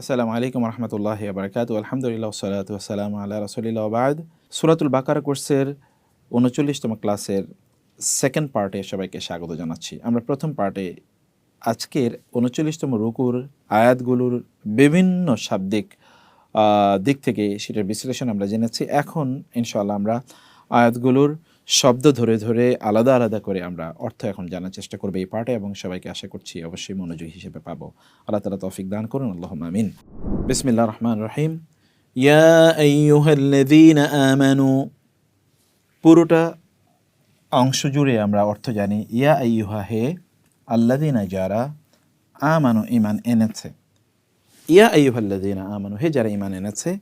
আসসালামু আলাইকুম রহমতুল্লাহি ওয়া বারাকাতুহু। আলহামদুলিল্লাহ ওয়াসসালাতু ওয়াসসালামু আলা রাসূলিল্লাহ ওয়া বা'দ। সূরাতুল বাকারা কোর্সের ৩৯তম ক্লাসের সেকেন্ড পার্টে সবাইকে স্বাগত জানাচ্ছি। আমরা প্রথম পার্টে আজকের ৩৯তম রুকুর আয়াতগুলোর বিভিন্ন শাব্দিক দিক থেকে সেটার বিশ্লেষণ আমরা জেনেছি। এখন ইনশাআল্লাহ আমরা আয়াতগুলোর শব্দ ধরে ধরে আলাদা আলাদা করে আমরা অর্থ এখন জানার চেষ্টা করবো এই পার্টে, এবং সবাইকে আশা করছি অবশ্যই মনোযোগী হিসেবে পাবো। আল্লাহ তাআলা তৌফিক দান করুন, আল্লাহুম্মা আমিন। বিসমিল্লাহির রহমানির রহিম। ইয়া আইয়ুহাল্লাযীনা আমানু, পুরোটা অংশ জুড়ে আমরা অর্থ জানি। ইয়া আইয়ুহা, হে, আল্লাযীনা, যারা, আমানু, ঈমান এনেছে। ইয়া আইয়ুহাল্লাযীনা আমানু, হে যারা ঈমান এনেছে।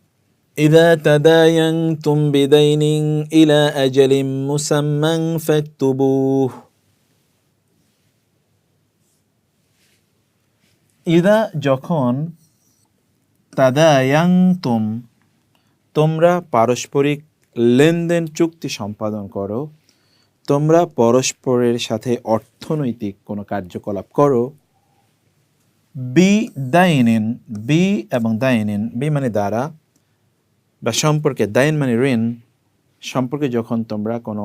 ইযা তাদায়ানতুম বিদাইনিন ইলা আজালিন মুসাম্মান ফাকতুবুহ। ইযা, যখন, তাদায়ানতুম, তোমরা পারস্পরিক লেনদেন চুক্তি সম্পাদন করো, তোমরা পরস্পরের সাথে অর্থনৈতিক কোনো কার্যকলাপ করো। বি দাইনিন, বি এবং দাইনিন, বি মানে দ্বারা বা সম্পর্কে, দাইন মানে ঋণ, সম্পর্কে যখন তোমরা কোনো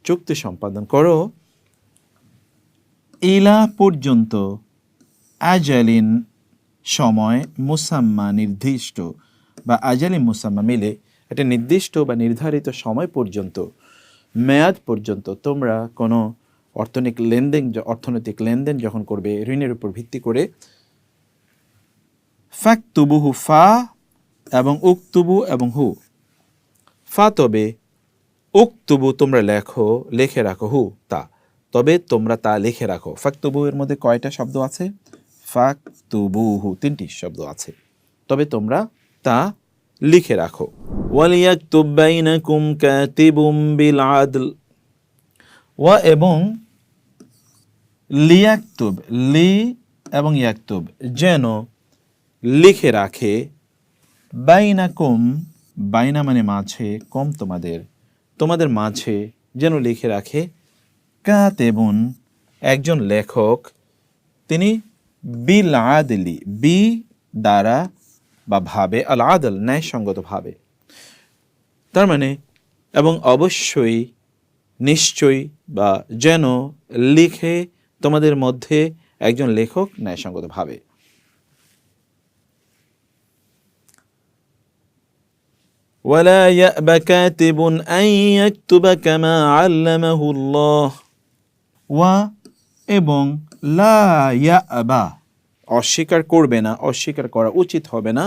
চুক্তি সম্পাদন করো। ইলা পর্যন্ত, আজালিন সময়, মুসাম্মা নির্দিষ্ট, বা আজালি মুসাম্মা মিলে একটা নির্দিষ্ট বা নির্ধারিত সময় পর্যন্ত, মেয়াদ পর্যন্ত তোমরা কোনো অর্থনৈতিক লেনদেন যখন করবে ঋণের উপর ভিত্তি করে। ফাকতুবুহু, ফা এবং উকতুবু এবং হু। ফা তবে, উকতুবু তোমরা লেখো, লিখে রাখো, হু তা, তবে তোমরা তা লিখে রাখো। ফাকতুবু এর মধ্যে কয়টা শব্দ আছে? ফাকতুবুহু, 3টি শব্দ আছে, তবে তোমরা তা লিখে রাখো। ওয়ালিয়াকতুব বাইনাকুম কাতিবুম বিল আদল, ওয়া এবং লিয়াকতুব, লি এবং ইয়াকতুব যেন লিখে রাখে, বাইনাকুম, বাইনা মানে মাঝে, কম তোমাদের, তোমাদের মাঝে যেন লিখে রাখে, কাতেবুন একজন লেখক, তিনি বিল আদলি, বি দ্বারা বা ভাবে, আল আদল ন্যায়সঙ্গত ভাবে, তার মানে এবং অবশ্যই, নিশ্চয়ই বা যেন লিখে তোমাদের মধ্যে একজন লেখক ন্যায়সঙ্গত ভাবে। ওয়ালা ইয়াবা কাতিবুন আন ইয়াকতুবা কামা আল্লামাহুল্লাহ, ওয়া এবং লা ইয়াবা অস্বীকার করবে না, অস্বীকার করা উচিত হবে না,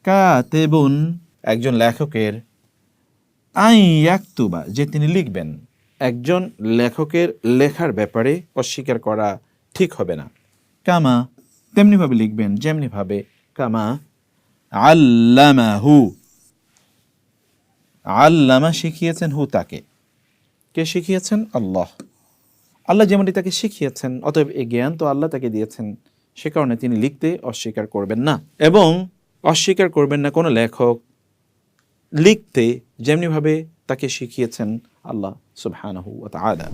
কাতিবুন একজন লেখকের, আন ইয়াকতুবা যে তিনি লিখবেন, একজন লেখকের লেখার ব্যাপারে অস্বীকার করা ঠিক হবে না। কামা তেমনিভাবে লিখবেন যেমনিভাবে, কামা আল্লামাহু, আল্লামা শিখিয়েছেন, হু তাকে, কে শিখিয়েছেন? আল্লাহ, আল্লাহ যেমনটি তাকে শিখিয়েছেন, অতএব এই জ্ঞান তো আল্লাহ তাকে দিয়েছেন, সে কারণে তিনি লিখতে অস্বীকার করবেন না। এবং অস্বীকার করবেন না কোনো লেখক লিখতে যেমনিভাবে তাকে শিখিয়েছেন আল্লাহ সুবহানাহু ওয়া তাআলা।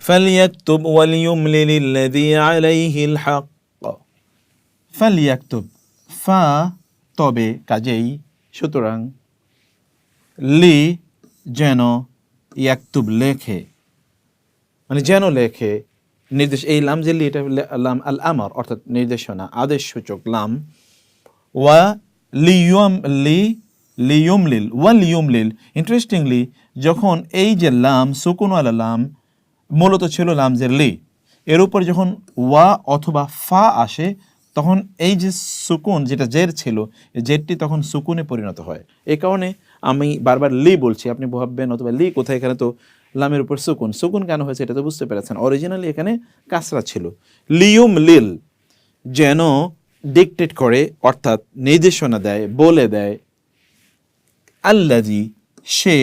ফালইয়াকতুব ওয়ালিয়ুমলিলিল্লাযী আলাইহিল হক, ফালইয়াকতুব, ফা তবে, কাজেই, সুতরাং, লি যেন, ইয়াকতুব লেখে, মানে যেন লেখে, নির্দেশ, এই লাম যে লি, এটা লাম আল আমর অর্থাৎ নির্দেশনা, আদেশ সূচক লাম। ওয়া লিয়ুমলিল, ওয়া লিয়ুমলিল, ইন্টারেস্টিংলি যখন এই যে লাম সুকুনওয়ালা লাম মূলত ছিল লাম জের লি, এর উপর যখন ওয়া অথবা ফা আসে তখন এই যে সুকুন যেটা জের ছিল, জেরটি তখন সুকুনে পরিণত হয়। এই কারণে আমি বারবার লি বলছি, আপনি ভাববেন অথবা লি কোথায়, এখানে তো লামের উপর সুকুন, সুকুন কেন হয়েছে এটা তো বুঝতে পেরেছেন। অরিজিনালি এখানে কাসরা ছিল। লিয়ুমলিল যেন ডিকটেট করে, অর্থাৎ নির্দেশনা দেয়, বলে দেয়, আল্লাযী সে,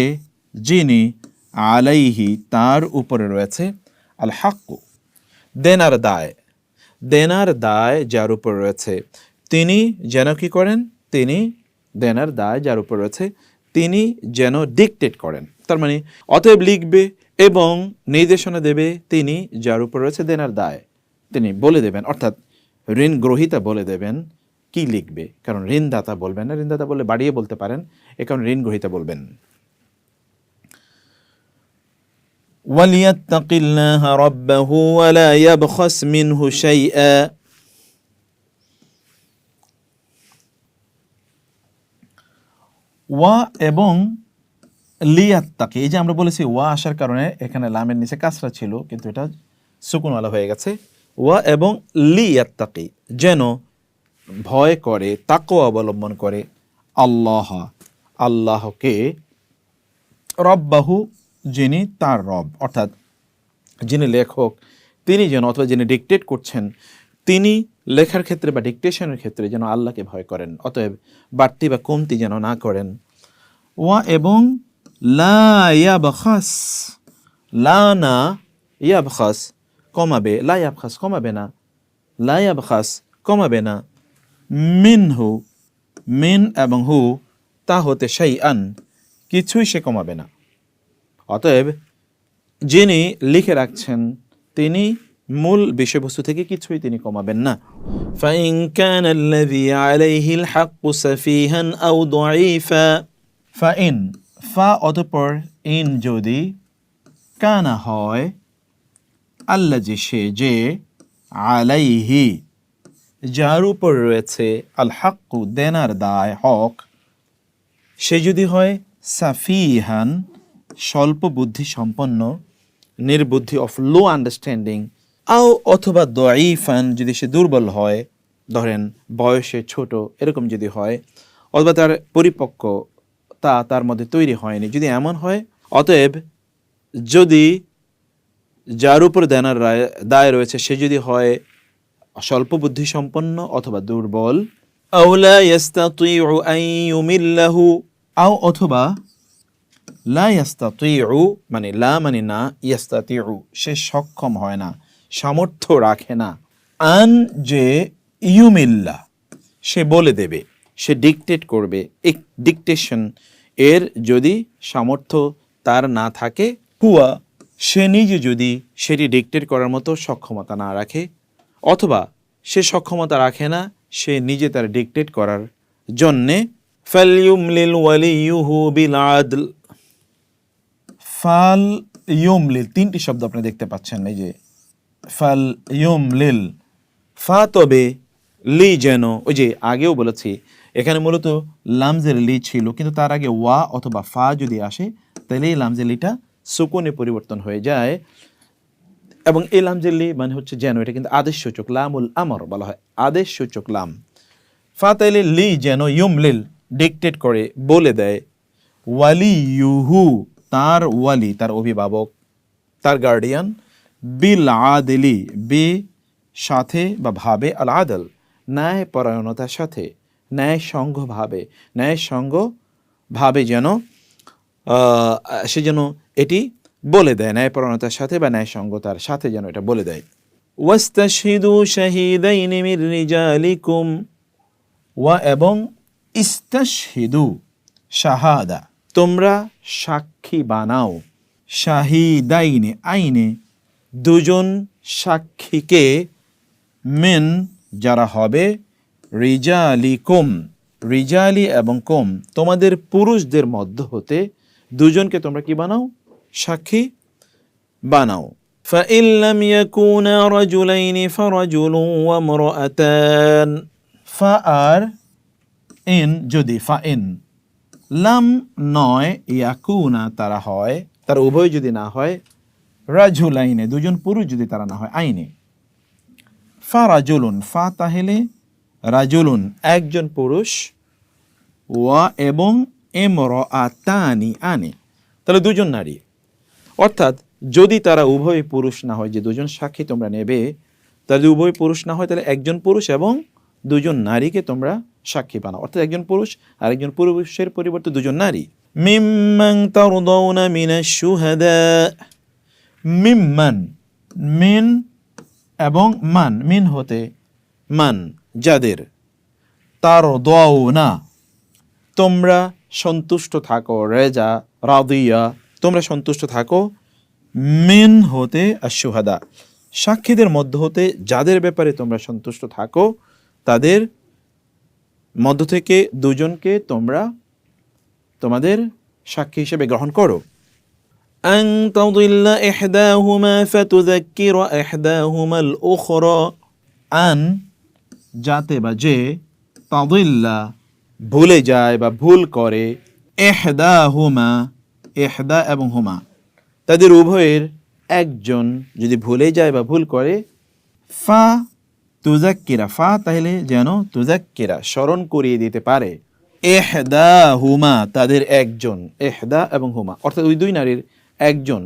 যিনি, আলাইহি তার উপরে রয়েছে, আল হাক্কু দেনার দায়, দেনার দায় যার উপর রয়েছে, তিনি যেন কি করেন, তিনি দেনার দায় যার উপর রয়েছে তিনি যেন ডিকটেট করেন, তার মানে অতএব লিখবে এবং নির্দেশনা দেবে তিনি যার উপর রয়েছে দেনার দায়, তিনি বলে দেবেন, অর্থাৎ ঋণ গ্রহীতা বলে দেবেন কি লিখবে, কারণ ঋণদাতা বলবেন না, ঋণদাতা বললে বাড়িয়ে বলতে পারেন, এ কারণে ঋণ গ্রহীতা বলবেন। ওয়ালিয়াত্তাকিল্লাহা রাব্বাহু ওয়া লা ইয়াবখাস মিনহু শাইআ। ওয়া এবং লিয়াত্তাকি, এই যে আমরা বলেছি ওয়া আসার কারণে এখানে লামের নিচে কাসরা ছিল, কিন্তু এটা সুকুনওয়ালা হয়ে গেছে। ওয়া এবং লিয়াত্তাকি, যেন ভয় করে, তাকওয়া অবলম্বন করে, আল্লাহ, আল্লাহকে, রব্বাহু, যিনি তার রব, অর্থাৎ যিনি লেখক তিনি যেন, অথবা যিনি ডিকটেট করছেন তিনি লেখার ক্ষেত্রে বা ডিকটেশনের ক্ষেত্রে যেন আল্লাহকে ভয় করেন, অতএব বাড়তি বা কমতি যেন না করেন। ওয়া এবং লা ইয়াবখাস, লা না ইয়াবখাস কমাবে, লা ইয়াবখাস কমাবে না, লা ইয়াবখাস কমাবে না, মিনহু, মিন এবং হু তা হতে শাইআন কিছুই সে কমাবে না। অতএব যিনি লিখে রাখছেন তিনি মূল বিষয়বস্তু থেকে কিছুই তিনি কমাবেন না। ফাইন কানা আল্লাযী আলাইহিল হাক্কু সাফীহান আও দাঈফা, ফাইন, ফা অতঃপর ইন যদি, কানা হয়, আল্লাযী সে যে, আলাইহি যার উপর রয়েছে, আল হাক্কু দেনার দায়, হক, সে যদি হয় সাফীহান স্বল্প বুদ্ধি সম্পন্ন, নির্বুদ্ধি, অফ লো আন্ডারস্ট্যান্ডিং, আও অথবা দাঈফান যদি সে দুর্বল হয়, ধরেন বয়সে ছোট এরকম যদি হয়, অথবা তার পরিপক্কতা তার মধ্যে তৈরি হয়নি, যদি এমন হয়, অতএব যদি যার উপর দেনার দায় রয়েছে সে যদি হয় স্বল্প বুদ্ধি সম্পন্ন অথবা দুর্বল, আও লা ইস্তাতিউ আন ইউমিল্লাহু, আও অথবা লা ইস্তাতিউ মানে লা মানে না, ইস্তাতিউ সে সক্ষম হয় না, সামর্থ্য রাখে না, আন যে ইউমিল্লা সে বলে দেবে, সে ডিকটেট করবে, এক ডিকটেশন এর যদি সামর্থ্য তার না থাকে, হুয়া সে নিজে যদি সেটি ডিকটেট করার মতো সক্ষমতা না রাখে, অথবা সে সক্ষমতা রাখে না সে নিজে তার ডিকটেট করার জন্যে, ফালইউমলিল ওয়ালিয়ুহু বিল আদল, ফাল ইউমলিল তিনটি শব্দ আপনি দেখতে পাচ্ছেন, এই যে ফাল ইউমলিল, ফা তবে, লি যেন, ওই যে আগেও বলেছি এখানে মূলত লামজের লি ছিল, কিন্তু তার আগে ওয়া অথবা ফা যদি আসে তাহলে এই লামজের লিটা সুকুনে পরিবর্তন হয়ে যায়, এবং এই লামজের লি মানে হচ্ছে যেন, এটা কিন্তু আদেশ সূচক, লামুল আমর বলা হয়, আদেশ সূচক লাম। ফা তাইলে লি যেন, ইউমলিল ডিকটেট করে, বলে দেয়, ওয়ালিয়ুহু তার ওয়ালি তার অভিভাবক, তার গার্ডিয়ান, বিল আদলি বি সাথে বা ভাবে, আল আদল ন্যায় পরায়ণতার সাথে, ন্যায় সঙ্গ ভাবে, ন্যায় সঙ্গ ভাবে যেন সে যেন এটি বলে দেয়, ন্যায় পরায়ণতার সাথে বা ন্যায় সঙ্গতার সাথে যেন এটা বলে দেয়। ওয়াস্তাশহিদু শাহিদাইনি মির রিজালিকুম, ওয়া এবং ইস্তাশহিদু শাহাদা তোমরা সাক্ষী বানাও, শাহিদাইনে আইনে দুজন সাক্ষীকে, মিন যারা হবে, রিজালিকুম রিজালি এবং কুম তোমাদের পুরুষদের মধ্য হতে দুজনকে তোমরা কি বানাও, সাক্ষী বানাও। ফাইন লাম ইয়াকুনা রাজুলাইনি ফারাজুলুন ওয়া ইমরাআতান, ফা আর ইন যদি, ফা ইন লাম নয়, ইয়াকুনা তারা হয়, তার উভয় যদি না হয়, রাজুলাইনে দুজন পুরুষ যদি তারা না হয়, আইনে, ফা রাজুলুন ফা তাহলে রাজুলুন একজন পুরুষ, ওয়া এবং ইমরাআতানি আনে তাহলে দুজন নারী, অর্থাৎ যদি তারা উভয় পুরুষ না হয়, যে দুজন সাক্ষী তোমরা নেবে তাহলে উভয় পুরুষ না হয়, তাহলে একজন পুরুষ এবং দুজন নারীকে তোমরা সাক্ষী বানাও, অর্থাৎ একজন পুরুষ আর একজন পুরুষের পরিবর্তে দুজন নারী। মিম্মান তারদাউনা মিনাশ শুহাদা, মিম্মান মিন এবং মান, মিন হতে মান যাদের, তারদাউনা তোমরা সন্তুষ্ট থাকো, রেজা রাদিয়া তোমরা সন্তুষ্ট থাকো, মিন হতে আশ-শুহাদা সাক্ষীদের মধ্য হতে যাদের ব্যাপারে তোমরা সন্তুষ্ট থাকো তাদের মধ্য থেকে দুজনকে তোমরা তোমাদের সাক্ষী হিসেবে গ্রহণ করো। আন তাদিল্লা ইহদাহুমা ফাতুযাক্কিরা ইহদাহুমাল উখরা, আন যাতে বা যে, তাদিল্লা ভুলে যায় বা ভুল করে, ইহদাহুমা ইহদা এবং হুমা তাদের উভয়ের একজন যদি ভুলে যায় বা ভুল করে, ফা তুযাক্কিরা, ফা তাহলে যেন তুযাক্কিরা স্মরণ করিয়ে দিতে পারে, ইহদা হুমা তাদের একজন, ইহদা এবং হুমা অর্থাৎ ওই দুই নারীর একজন,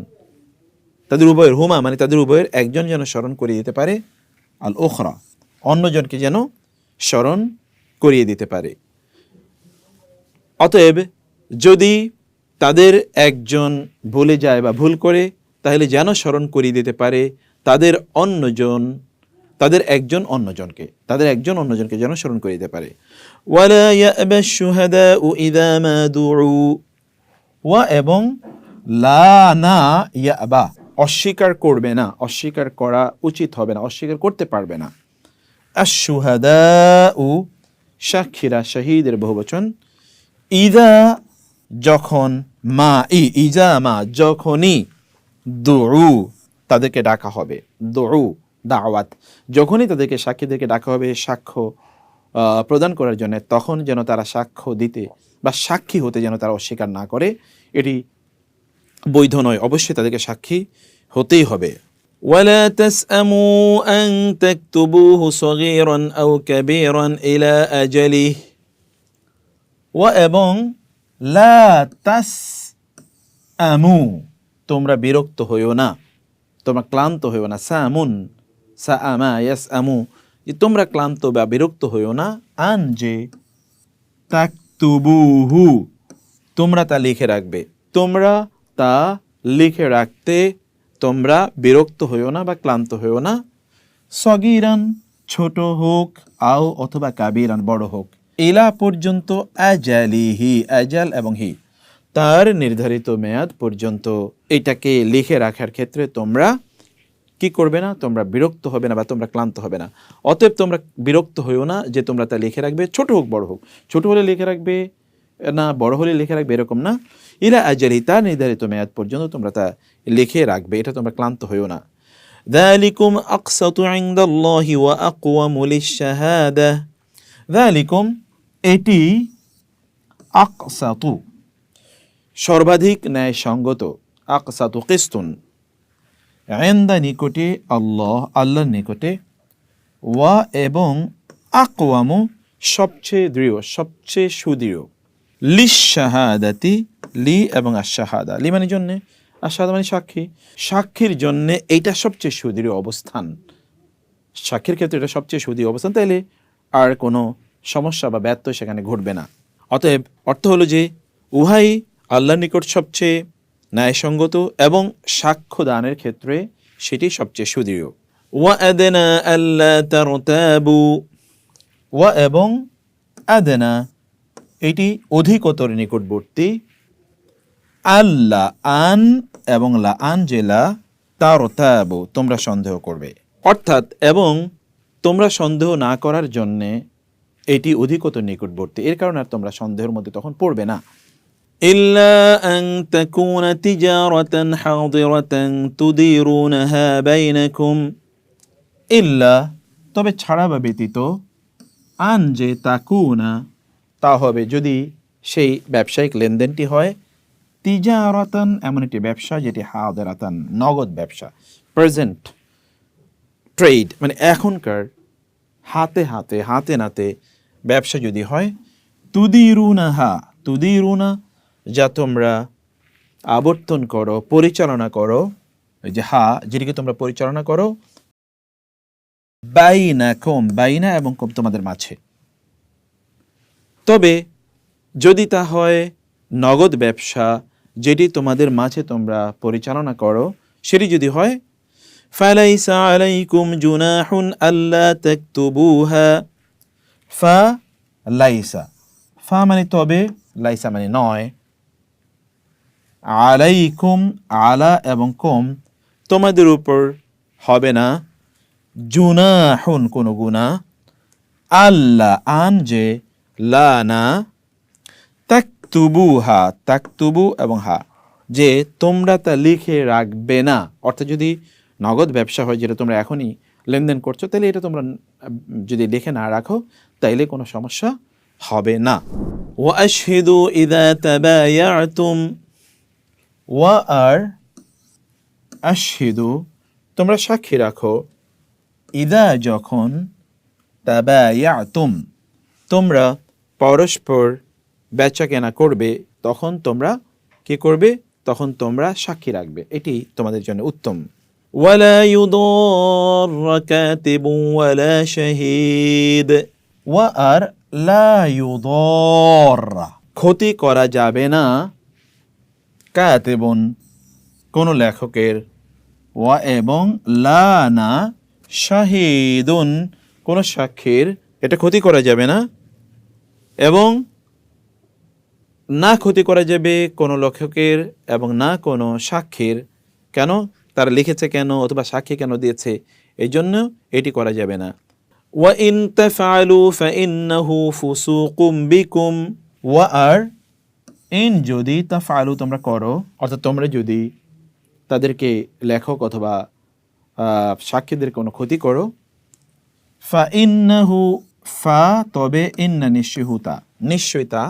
তাদের উভয়ের, হুমা মানে তাদের উভয়ের একজন যেন স্মরণ করিয়ে দিতে পারে, আল উখরা অন্যজনকে যেন স্মরণ করিয়ে দিতে পারে। অতএব যদি তাদের একজন ভুলে যায় বা ভুল করে, তাহলে যেন স্মরণ করিয়ে দিতে পারে তাদের অন্যজন, তাদের একজন অন্যজনকে, তাদের একজন অন্যজনকে যেন স্মরণ করিয়ে দিতে পারে। ওয়ালা ইয়াবা শুহাদাউ ইযা মা দুউ, ওয়া এবং লা না ইয়াবা অস্বীকার করবে না, অস্বীকার করা উচিত হবে না, অস্বীকার করতে পারবে না। আশ-শুহাদাউ সাক্ষীরা, শহীদের বহুবচন, ইযা যখন, মা ইজা মা যখনই, দুউ তাদেরকে ডাকা হবে, দুউ দাওয়াত যখনই তাদেরকে সাক্ষীদেরকে ডাকা হবে সাক্ষ্য প্রদান করার জন্য, তখন যেন তারা সাক্ষ্য দিতে বা সাক্ষী হতে যেন তারা অস্বীকার না করে, এটি বৈধ নয়, অবশ্যই তাদেরকে সাক্ষী হতেই হবে। ওয়ালা তাসআমু আন তাকতুবুহু সগীরান আও কাবীরান ইলা আজালিহি, ওয়া এবং লা তাসআমু তোমরা বিরক্ত হইও না, তোমরা ক্লান্ত হইও না, সামুন সাআমা ইয়াসআমু তোমরা ক্লান্ত বা বিরক্ত হইও না, আন যে, তাকতুবুহু তোমরা তা লিখে রাখবে, তোমরা তা লিখে রাখতে তোমরা বিরক্ত হইও না বা ক্লান্ত হইও না, সগীরান ছোট হোক, আও অথবা কাবীরান বড় হোক, ইলা পর্যন্ত, আজালিহি আজাল এবং হি তার নির্ধারিত মেয়াদ পর্যন্ত এটাকে লিখে রাখার ক্ষেত্রে তোমরা কি করবে না, তোমরা বিরক্ত হবে না বা তোমরা ক্লান্ত হবে না। অতএব তোমরা বিরক্ত হইও না যে তোমরা তা লিখে রাখবে, ছোট হোক বড় হোক, ছোট হলে লিখে রাখবে না, বড় হলে লিখে রাখবে এরকম না, ইলা আজালি তার নির্ধারিত মেয়াদ পর্যন্ত তোমরা তা লিখে রাখবে, এটা তোমরা ক্লান্ত হইও না। যালিকুম আকসাতু ইনদাল্লাহি ওয়া আকওয়ামু লিশ-শাহাদাহ, যালিকুম এটি, আকসাতু সর্বাধিক ন্যায়সঙ্গত, আকসাতু কিস্তুন ইনদা নিকটে, আল্লাহ আল্লাহর নিকটে, ওয়া এবং আকওয়ামু সবচেয়ে দৃঢ়, সবচেয়ে সুদৃঢ়, লিশ-শাহাদাতি লি এবং আশ-শাহাদা, লি মানে জন্যে, আশ-শাহাদা মানে সাক্ষী, সাক্ষীর জন্যে এইটা সবচেয়ে সুদৃঢ় অবস্থান, সাক্ষীর ক্ষেত্রে এটা সবচেয়ে সুদৃঢ় অবস্থান, তাইলে আর কোনো সমস্যা বা ব্যত্যয় সেখানে ঘটবে না। অতএব অর্থ হলো যে উহাই আল্লাহর নিকট সবচেয়ে ন্যায়সঙ্গত এবং সাক্ষ্য দানের ক্ষেত্রে সেটি সবচেয়ে সুদৃঢ়। ওয়া আদনা আল্লা তারতাবু, ওয়া এবং আদনা এটি অধিকতর নিকটবর্তী, আল্লাহ আন এবং লা আন জেলা, তারতাবু তোমরা সন্দেহ করবে, অর্থাৎ এবং তোমরা সন্দেহ না করার জন্যে এটি অধিকতর নিকটবর্তী, এর কারণে আর তোমরা সন্দেহের মধ্যে তখন পড়বে না। ইল্লা আন তাকুনা তিজারাতান হাদিরাতান তুদিরুনাহা বাইনাকুম, ইল্লা তবে ছাড়া বা ব্যতীত, আন যে, তাকুনা তা হবে যদি সেই ব্যবসায়িক লেনদেনটি হয়, তিজারাতান এমন একটি ব্যবসা যেটি হাদিরাতান নগদ ব্যবসা, প্রেজেন্ট ট্রেড মানে এখনকার হাতে হাতে হাতে নাতে ব্যবসা যদি হয়, তুদিরুনাহা তুদিরুনা যা তোমরা আবর্তন করো, পরিচালনা করো, এই যে হা যেটিকে তোমরা পরিচালনা করো, বাইনাকুম বাইনা এবং কুম তোমাদের মাঝে, তবে যদি তা হয় নগদ ব্যবসা যেটি তোমাদের মাঝে তোমরা পরিচালনা করো, সেটি যদি হয়, ফালাইসা আলাইকুম জুনাহুন আল্লা তাকতুবুহা, ফা লাইসা, ফা মানে তবে, লাইসা মানে নয়, আলাইকুম আলা এবং কুম তোমাদের উপর হবে না, জুনাহুন কোনো গুনাহ, আল্লা আন যে, লা না, তাকতুবুহা, তাকতুবু এবং হা, যে তোমরা তা লিখে রাখবে না। অর্থাৎ যদি নগদ ব্যবসা হয় যেটা তোমরা এখনই লেনদেন করছো, তাহলে এটা তোমরা যদি লিখে না রাখো তাইলে কোনো সমস্যা হবে না। ওয়া আশহিদু ইযা তাবায়াতুম, ওয়া আর আশহিদু তোমরা সাক্ষী রাখো, ইদা যখন, তাবায়াতুম তোমরা পরস্পর বেচা কেনা করবে, তখন তোমরা কি করবে? তখন তোমরা সাক্ষী রাখবে, এটি তোমাদের জন্য উত্তম। ওয়ালা ইউদাররা কাতিবুন ওয়ালা শাহীদ, ওয়া আর লা ইউদাররা ক্ষতি করা যাবে না, কাতিবুন কোন লেখকের, ওয়া এবং লা না, শাহীদুন কোন সাক্ষীর, এটা ক্ষতি করা যাবে না, এবং না ক্ষতি করা যাবে কোনো লেখকের এবং না কোনো সাক্ষীর। কেন? তারা লিখেছে কেন অথবা সাক্ষী কেন দিয়েছে, এই জন্য এটি করা যাবে না। ওয়া ইন তাফআলু ফাইন্নাহু ফুসুকুম বিকুম, ওয়া আর ইন যদি, তাফআলু তোমরা করো, অর্থাৎ তোমরা যদি তাদেরকে লেখক অথবা সাক্ষীদের কোনো ক্ষতি করো, ফাইন্নাহু ফা তবে ইন্না নিশ্চয়তা, নিশ্চয়তা,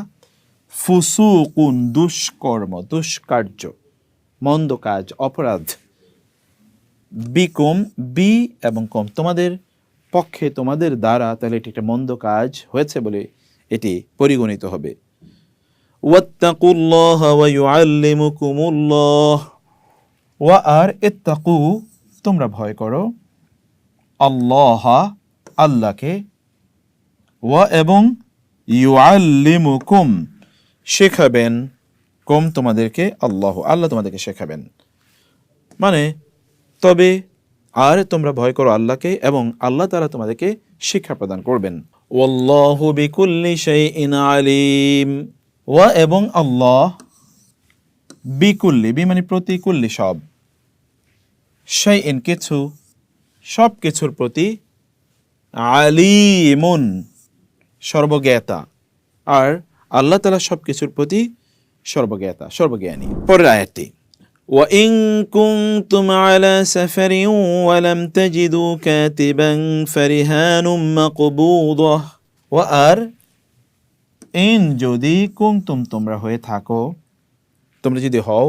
ফুসুকুন দুষ্কর্ম, দুষ্কার্য, মন্দ কাজ, অপরাধ, বিকুম বি এবং কম তোমাদের পক্ষে, তোমাদের দ্বারা, তাহলে এটি একটা মন্দ কাজ হয়েছে বলে এটি পরিগণিত হবে। ওয়াত্তাকুল্লাহ ওয়া ইউআল্লিমুকুমুল্লাহ, ওয়া আর ইত্তাকু তোমরা ভয় করো, আল্লাহ আল্লাহকে, ওয়া এবং ইউআল্লিমুকুম শেখাবেন, কম তোমাদেরকে, আল্লাহ আল্লাহ তোমাদেরকে শেখাবেন। মানে তবে আর তোমরা ভয় করো আল্লাহকে এবং আল্লাহ তাআলা তোমাদেরকে শিক্ষা প্রদান করবেন। ওয়াল্লাহু বিকুল্লি শাইইন আলিম, ওয়া এবং আল্লাহ, বিকুল্লি বি মানে প্রতি, কুল্লি সব, শাইইন কিছু, সব কিছুর প্রতি, আলিমুন সর্বজ্ঞাতা, আর আল্লাহ তাআলা সব কিছুর প্রতি সর্বজ্ঞাতা, সর্বজ্ঞানী। পরের আয়াতটি, ওয়া ইন কুনতুম আলা সাফারিন ওয়া লাম তাজিদু কাতিবান ফারিহানুম মাকবুদাহ, ওয়া আর ইন যদি, কুনতুম তোমরা হয়ে থাকো, তোমরা যদি হও,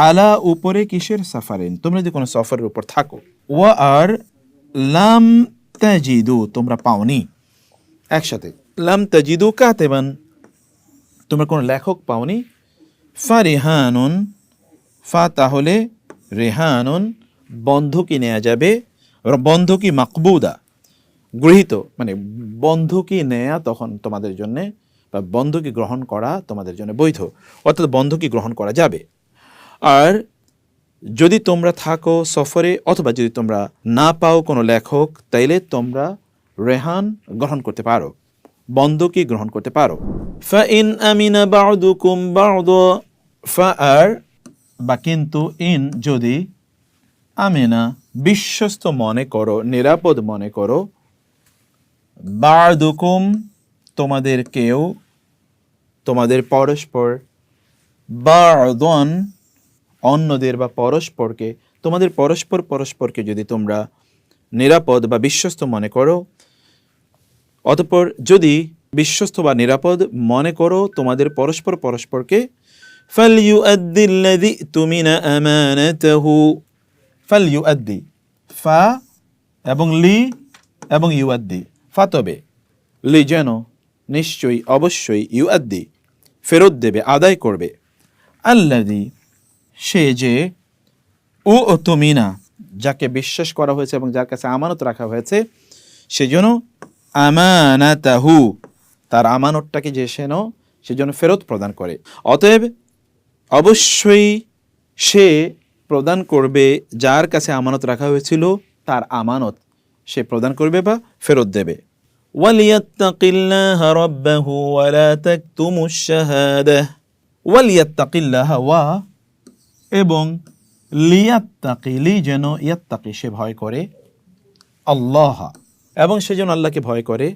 আলা উপরে কিসের, সাফারিন তোমরা যদি কোনো সফরের উপর থাকো, ওয়া আর লাম তাজিদু তোমরা পাওনি, একসাথে, লাম তাজিদু কাতিবান তোমরা কোনো লেখক পাওনি, ফারিহানুন ফা তাহলে রেহানুন বন্ধকি নেওয়া যাবে, বন্ধকি মাকবুদা গৃহীত, মানে বন্ধকি নেয়া তখন তোমাদের জন্য, বা বন্ধকি গ্রহণ করা তোমাদের জন্য বৈধ, অর্থাৎ বন্ধকি গ্রহণ করা যাবে। আর যদি তোমরা থাকো সফরে অথবা যদি তোমরা না পাও কোনো লেখক, তাইলে তোমরা রেহান গ্রহণ করতে পারো, বন্ধকি গ্রহণ করতে পারো। ফাইন আমিনা বা'দুকুম বা'দা, ফা আর বা কিন্তু, ইন যদি, আমিনা বিশ্বস্ত মনে করো, নিরাপদ মনে করো, বা'দুকুম তোমাদের কেউ, তোমাদের পরস্পর, বা'দান অন্যদের বা পরস্পরকে, তোমাদের পরস্পর পরস্পরকে যদি তোমরা নিরাপদ বা বিশ্বস্ত মনে করো, অতঃপর যদি বিশ্বস্ত বা নিরাপদ মনে করো তোমাদের পরস্পর পরস্পরকে, ফালইউআদ্দিল্লাযী তুমিনা আমানাতাহু, ফালইউআদ্দি ফা এবং লি এবং ইউআদ্দি, ফা তবে, লি যেন, নিশ্চয়ই অবশ্যই, ইউআদ্দি ফেরত দেবে, আদায় করবে, আল্লাযী সে যে, ও তুমিনা যাকে বিশ্বাস করা হয়েছে এবং যার কাছে আমানত রাখা হয়েছে, সেজন্য আমানাতাহু তার আমানতটাকে যে সেজন্য ফেরত প্রদান করে। অতএব অবশ্যই সে প্রদান করবে, যার কাছে আমানত রাখা হয়েছিল তার আমানত সে প্রদান করবে বা ফেরত দেবে। ওয়ালিয়াত্তাকিল্লাহা রাব্বাহু ওয়া লা তাকতুমুশ শাহাদাহ, ওয়ালিয়াত্তাকিল্লাহা ওয়া এবং লিয়াত্তাকি লি যেন, ইয়াত্তাকি সে ভয় করে, আল্লাহ এবং সে যেন আল্লাহকে ভয় করে,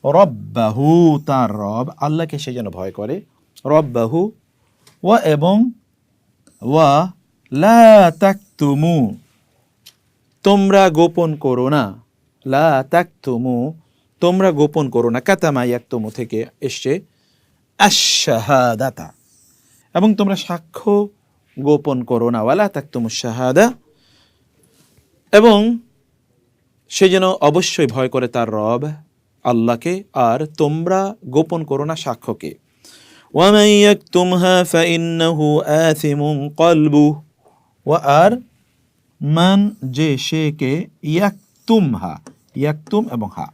রব্বাহু তার রব, আল্লাহকে সে যেন ভয় করে, রব্বাহু ওয়া এবং ওয়া লা তাকতুমু তোমরা গোপন করো না, লা তাকতুমু তোমরা গোপন করো না, কাতামা ইয়াকতুমু থেকে এসছে আশ-শাহাদাতা এবং তোমরা সাক্ষ্য গোপন করো না, ওয়ালা তাকতুমু শাহাদা এবং সে যেন অবশ্যই ভয় করে তার রব আল্লাহকে, আর তোমরা গোপন করো না সাক্ষ্যকে। ওয়ামান ইয়াকতুমহা ফাইন্নাহু আথিমুন কলবুহু ওয়া আর মান যে সে কে ইয়াকতুমহা ইয়াকতুম এবং হা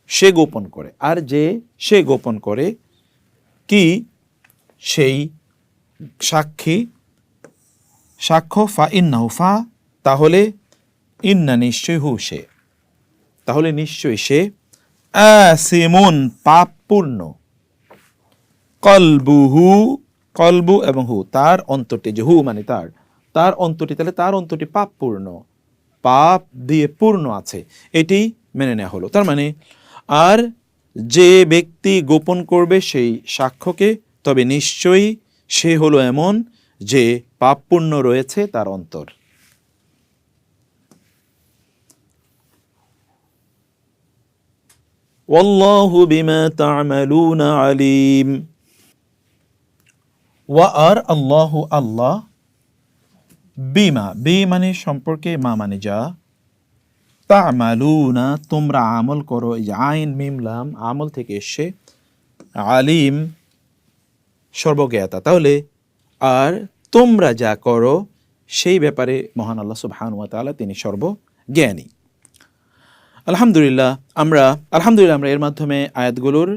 সে গোপন করে, আর যে সে গোপন করে কি সেই সাক্ষ্য ফা ইন্নাহু ফা তাহলে ইন্না নিশ্চয় হু সে, তাহলে নিশ্চয়ই সে আসিমুন পাপপূর্ণ, কলবুহু কলবু এবং হু তার অন্তরটি, যে হু মানে তার অন্তরটি, তাহলে তার অন্তরটি পাপপূর্ণ, পাপ দিয়ে পূর্ণ আছে, এটি মেনে নেওয়া হলো। তার মানে আর যে ব্যক্তি গোপন করবে সেই সাক্ষ্যকে, তবে নিশ্চয়ই সে হলো এমন যে পাপপূর্ণ রয়েছে তার অন্তর। ওয়াল্লাহু বিমা তা'মালুনা আলিম। ওয়া আর আল্লাহু আল্লাহ, বিমা বি মানে সম্পর্কে, মা মানে যা, তা'মালুনা তোমরা আমল করো, এই যে আইন মিম লাম আমল থেকে এসে, আলিম সর্বজ্ঞাতা, তাহলে আর তোমরা যা করো সেই ব্যাপারে মহান আল্লাহ সুবহানাহু ওয়া তাআলা তিনি সর্বজ্ঞানী। আলহামদুলিল্লাহ আমরা এর মাধ্যমে আয়াতগুলোর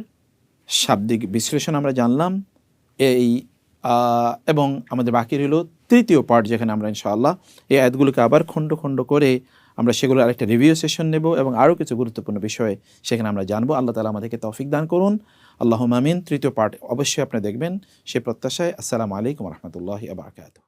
শাব্দিক বিশ্লেষণ আমরা জানলাম, এই এবং আমাদের বাকি রইল তৃতীয় পার্ট, যেখানে আমরা ইনশাআল্লাহ এই আয়াতগুলোকে আবার খণ্ড খণ্ড করে আমরা সেগুলোর আরেকটা রিভিউ সেশন নেব এবং আরও কিছু গুরুত্বপূর্ণ বিষয় সেখানে আমরা জানবো। আল্লাহ তাআলা আমাদেরকে তৌফিক দান করুন, আল্লাহুম্মা আমিন। তৃতীয় পার্ট অবশ্যই আপনি দেখবেন সে প্রত্যাশায়। আসসালামু আলাইকুম ওয়া রাহমাতুল্লাহি ওয়া বারাকাতুহু।